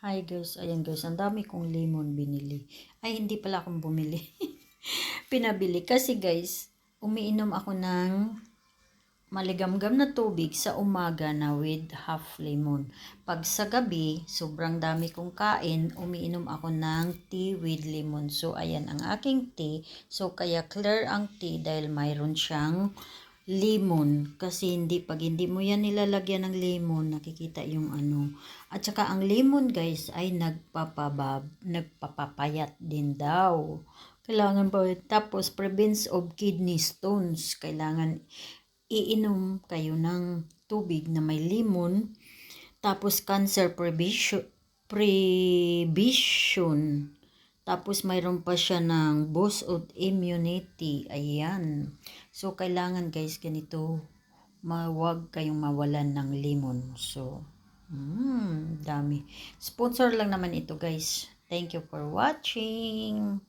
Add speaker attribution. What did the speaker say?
Speaker 1: Hi guys, ayan guys, ang dami kong lemon binili. Ay, hindi pala akong bumili. Pinabili kasi guys, umiinom ako ng maligamgam na tubig sa umaga na with half lemon. Pag sa gabi, sobrang dami kong kain, umiinom ako ng tea with lemon. So, ayan ang aking tea. So, kaya clear ang tea dahil mayroon siyang lemon. Kasi pag hindi mo yan nilalagyan ng lemon, nakikita yung ano. At saka ang lemon guys ay nagpapapayat din daw. Kailangan pa, tapos prevents of kidney stones. Kailangan iinom kayo ng tubig na may lemon. Tapos cancer prevention. Tapos mayroon pa siya ng boost of immunity. Ayan. So kailangan guys ganito, huwag kayong mawalan ng lemon. So, dami. Sponsor lang naman ito guys. Thank you for watching.